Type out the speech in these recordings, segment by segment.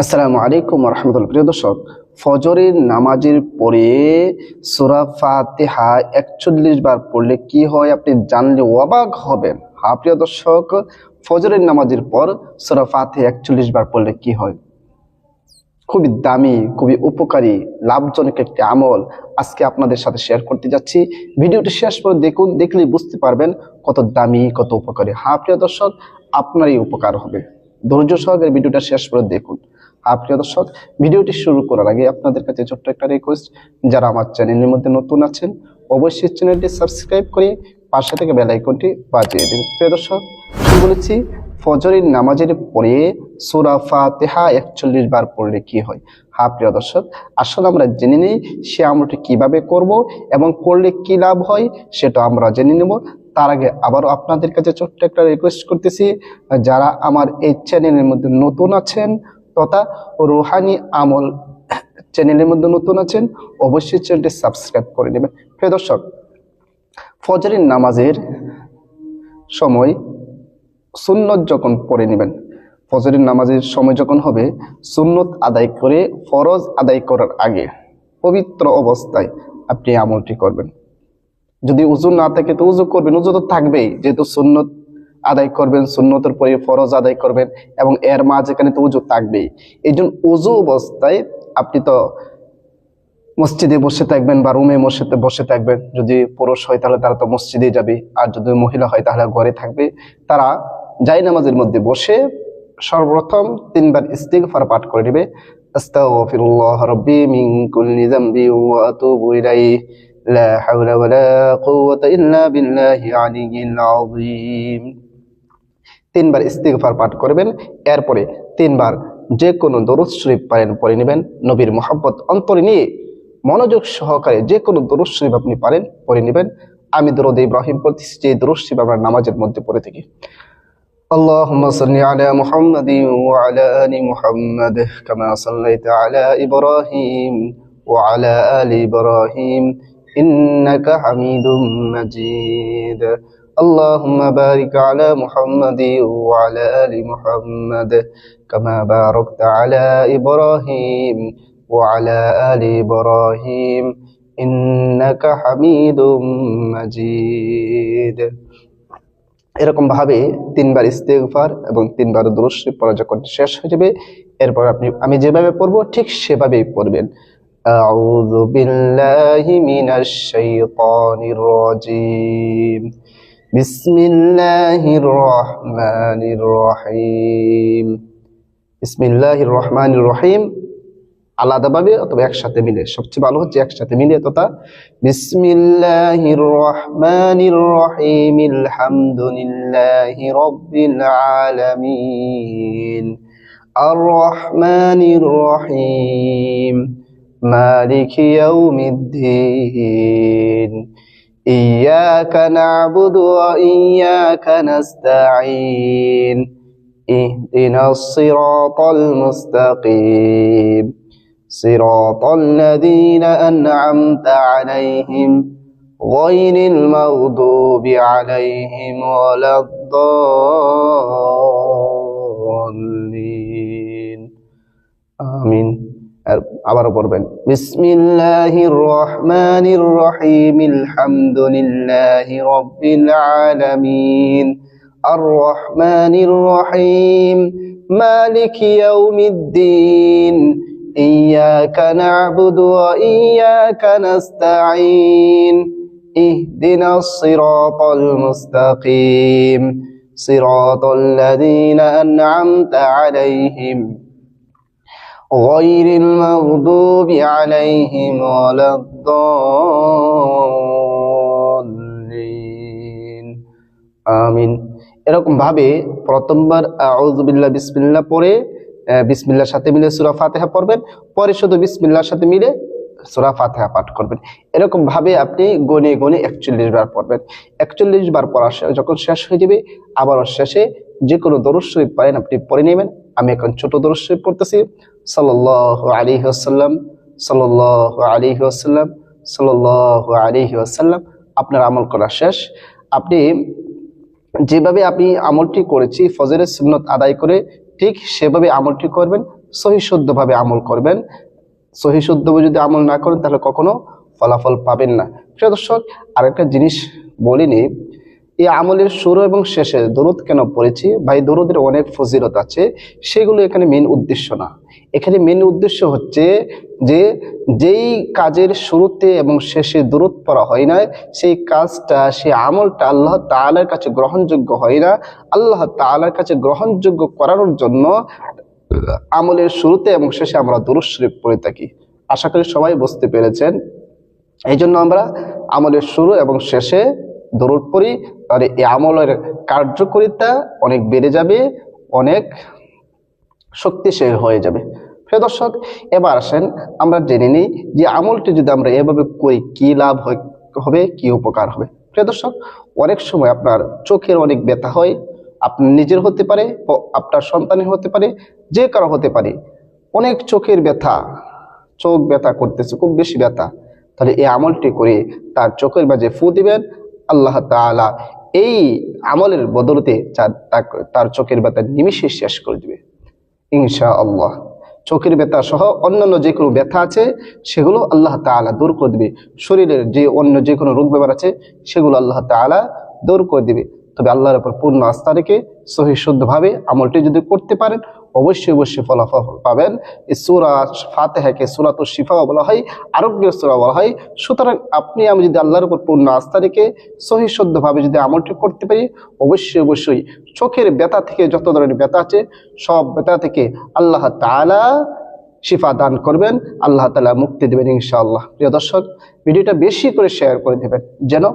আসসালামু আলাইকুম ওয়া রাহমাতুল্লাহ। প্রিয় দর্শক, ফজরের নামাজের পরে সূরা ফাতিহা ৪১ বার পড়লে কি হয় আপনি জানলে অবাক হবেন। হ্যাঁ প্রিয় দর্শক, ফজরের নামাজের পর সূরা ফাতিহা ৪১ বার পড়লে কি হয়। খুবই দামি, খুবই উপকারী, লাভজনক একটি আমল আজকে আপনাদের সাথে শেয়ার করতে যাচ্ছি। ভিডিওটি শেষ করে দেখুন, দেখলেই বুঝতে পারবেন কত দামি, কত উপকারী। হ্যাঁ প্রিয় দর্শক, আপনারই উপকার হবে। ধৈর্য সহকারে ভিডিওটা শেষ করে দেখুন। হ্যাঁ প্রিয় দর্শক, ভিডিওটি শুরু করার আগে আপনাদের কাছে ছোট্ট একটা রিকোয়েস্ট, যারা আমার চ্যানেলের মধ্যে নতুন আছেন অবশ্যই চ্যানেলটি সাবস্ক্রাইব করে পাশে থেকে বেল আইকনটি বাজিয়ে দিন। প্রিয় দর্শক, কি বলেছি, ফজরের নামাজের পরে সূরা ফাতিহা ৪১ বার পড়লে কি হয়। হ্যাঁ প্রিয় দর্শক, আসলে আমরা জেনে নিই সে আমলটি কিভাবে করব এবং করলে কি লাভ হয় সেটা আমরা জেনে নেব। তার আগে আবারও আপনাদের কাছে ছোট্ট একটা রিকোয়েস্ট করতেছি, যারা আমার এই চ্যানেলের মধ্যে নতুন আছেন তথা রুহানি আমল চ্যানেলের মধ্যে নতুন আছেন অবশ্যই চ্যানেলটি সাবস্ক্রাইব করে নেবেন। প্রিয় দর্শক, ফজরের নামাজের সময় সুন্নত যখন পড়ে নেবেন, ফজরের নামাজের সময় যখন হবে, সুন্নত আদায় করে ফরজ আদায় করার আগে পবিত্র অবস্থায় আপনি আমলটি করবেন। যদি উযু না থাকে তো উযু করবেন, উযু তো থাকবেই, যেহেতু সুন্নত আদায় করবেন, সুন্নতের পরে ফরজ আদায় করবেন এবং এর মাঝখানে তো উযু থাকবেই। এই জন্য উযু অবস্থায় আপনি তো মসজিদে বসে থাকবেন বা রুমে বসে থাকবেন। যদি পুরুষ হয় তাহলে তারা তো মসজিদে যাবে, আর যদি মহিলা হয় তাহলে ঘরে থাকবে। তারা জায়নামাজের মধ্যে বসে সর্বপ্রথম ৩ বার ইস্তিগফার পাঠ করে নেবে। আস্তাগফিরুল্লাহ রাব্বি মিন কুল্লি যামবি ওয়া আতুবু ইলাইহি লা হাওলা ওয়ালা কুওয়াতা ইল্লা বিল্লাহি আলিয়্যিল আযীম। ৩ বার ইস্তিগফার পাঠ করবেন। এরপরে ৩ বার যে কোনো দরুদ শরীফ পারেন পড়ে নেবেন। নবীর মুহাব্বত অন্তরে নিয়ে মনোযোগ সহকারে যে কোনো দরুদ শরীফ আপনি পারেন পড়ে নেবেন। আমি দরুদ ইব্রাহিম পড়তেছি, যে দরুদ শরীফ আমরা নামাজের মধ্যে পড়ে থাকি। আল্লাহুম্মা সাল্লি আলা মুহাম্মাদিন ওয়া আলা আলি মুহাম্মাদ কামা সাল্লাইতা আলা ইব্রাহিম ওয়া আলা আলি ইব্রাহিম ইন্নাকা হামিদুম মাজিদ। আল্লাহুম্মা বারিক আলা মুহাম্মাদিন ওয়া আলা আলি মুহাম্মাদ কামা বারাকতা আলা ইব্রাহিম وعلى آل إبراهيم إنك حميد مجيد। এরকম ভাবে ৩ বার ইস্তিগফার এবং ৩ বার দুরূদ শরীফ পড়া যখন শেষ হয়ে যাবে, এরপর আমি যেভাবে পড়বো ঠিক সেভাবেই পড়বেন। আউযু বিল্লাহি মিনাশ শাইতানির রাজীম। বিসমিল্লাহির রহমানির রহিম। বিসমিল্লাহির রহমানির রহিম আলাদাভাবে অথবা একসাথে মিলে, সবচেয়ে ভালো হচ্ছে একসাথে মিলে, তথা বিসমিল্লাহির রহমানির রহিম আলহামদুলিল্লাহি রাব্বিল আলামিন আর রহমানির রহিম মালিকি ইয়াউমিদ্দিন ইয়াকা না'বুদু ওয়া ইয়াকা নাস্তাঈন ইহদিনাস সিরাতাল মুস্তাকিম صراط الذين أنعمت عليهم غير المغضوب عليهم ولا الضالين آمين। আবারও পড়বেন বিসমিল্লাহির রহমানির রহিম আলহামদুলিল্লাহি রাব্বিল আলামিন আর রহমানির রহিম মালিকি ইয়াউমিদ্দিন إياك نعبد وإياك نستعين اهدنا الصراط المستقيم صراط الذين أنعمت عليهم غير المغضوب عليهم ولا الضالين آمين। এরকম ভাবে প্রথমবার আউযু বিল্লাহ বিসমিল্লাহ পড়ে বিসমিল্লাহর সাথে মিলে সূরা ফাতিহা পড়বেন, পরে শুধু বিসমিল্লাহর সাথে মিলে সূরা ফাতিহা পাঠ করবেন। এরকম ভাবে আপনি গনে গনে ৪১ বার পড়বেন। ৪১ বার পড়া যখন শেষ হয়ে যাবে, আবারও শেষে যে কোনো দরুদ শরীফ পারেন আপনি পড়ে নেবেন। আমি এখন ছোট দরুদ শরীফ পড়তেছি। সাল্লাল্লাহু আলাইহি ওয়াসাল্লাম, সাল্লাল্লাহু আলাইহি ওয়াসাল্লাম, সাল্লাল্লাহু আলাইহি ওয়াসাল্লাম। আপনার আমল করা শেষ। আপনি যেভাবে আমি আমলটি করেছি, ফজরের সুন্নত আদায় করে ঠিক সেভাবে আমলটি করবেন, সহিশুদ্ধভাবে আমল করবেন। সহিশুদ্ধভাবে যদি আমল না করেন তাহলে কখনো ফলাফল পাবেন না। প্রিয় দর্শক, আরেকটা জিনিস বলিনি, এই আমলের শুরু এবং শেষে দরুদ কেন পড়েছি? ভাই, দরুদের অনেক ফজিলত আছে, সেগুলো এখানে মেন উদ্দেশ্য না। এখানে মেন উদ্দেশ্য হচ্ছে যে যেই কাজের শুরুতে এবং শেষে দরুদ পড়া হয় না, সেই কাজটা, সেই আমলটা আল্লাহ তাআলার কাছে গ্রহণযোগ্য হয় না। আল্লাহ তাআলার কাছে গ্রহণযোগ্য করানোর জন্য আমলের শুরুতে এবং শেষে আমরা দরুদ শরীফ পড়ে থাকি। আশা করি সবাই বুঝতে পেরেছেন। এই জন্য আমরা আমলের শুরু এবং শেষে দরুদ পড়ি, তাহলে এই আমলের কার্যকারিতা অনেক বেড়ে যাবে, অনেক শক্তিশালী হয়ে যাবে। প্রিয় দর্শক, এবার আসেন আমরা জেনে নিই যে আমলটি যদি আমরা এভাবে করি কি লাভ হবে, কি উপকার হবে। প্রিয় দর্শক, অনেক সময় আপনার চোখের অনেক ব্যথা হয়, আপনার নিজের হতে পারে, আপনার সন্তানের হতে পারে, যে কারো হতে পারে। অনেক চোখের ব্যথা, চোখ ব্যথা করতেছে, খুব বেশি ব্যথা, তাহলে এই আমলটি করে তার চোখের মাঝে ফু দিবেন। আল্লাহ তাআলা এই আমলের বদলতে তার চোখের ব্যথা নিমিষে শেষ করে দিবে ইনশাআল্লাহ। চোখের ব্যথা সহ অন্যান্য যে কোনো ব্যথা আছে সেগুলো আল্লাহ তাআলা দূর করে দিবে। শরীরের যে অন্য যে কোনো রোগ ব্যাপার আছে সেগুলো আল্লাহ তাআলা দূর করে দিবে। তবে আল্লাহর উপর পূর্ণ আস্থা রেখে সহি শুদ্ধভাবে আমলটি যদি করতে পারেন, অবশ্যই অবশ্যই ফলাফল পাবেন। এই সূরা ফাতিহাকে সূরাতুশ শিফা বলা হয়, আরোগ্যের সূরা বলা হয়। সুতরাং আমি যদি আল্লাহর উপর পূর্ণ আস্থা রেখে সহি শুদ্ধভাবে যদি আমলটি করতে পারি, অবশ্যই অবশ্যই চোখের ব্যথা থেকে, যত ধরনের ব্যথা আছে সব ব্যথা থেকে আল্লাহ তাআলা শিফা দান করবেন, আল্লাহ তাআলা মুক্তি দেবেন ইনশাআল্লাহ। প্রিয় দর্শক, ভিডিওটা বেশি করে শেয়ার করে দেবেন, যেন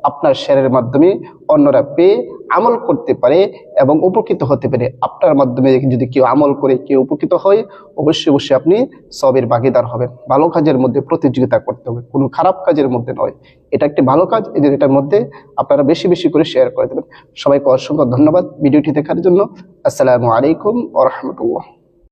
আপনার শেয়ারের মাধ্যমে অন্যরা পেয়ে আমল করতে পারে এবং উপকৃত হতে পারে। আপনার মাধ্যমে যদি কেউ আমল করে কেউ উপকৃত হয়, অবশ্যই অবশ্যই আপনি সবের ভাগীদার হবেন। ভালো কাজের মধ্যে প্রতিযোগিতা করতে হবে, কোনো খারাপ কাজের মধ্যে নয়। এটা একটি ভালো কাজ, এটার মধ্যে আপনারা বেশি বেশি করে শেয়ার করে দেবেন। সবাইকে অসংখ্য ধন্যবাদ ভিডিওটি দেখার জন্য। আসসালামু আলাইকুম ওয়া রাহমাতুল্লাহ।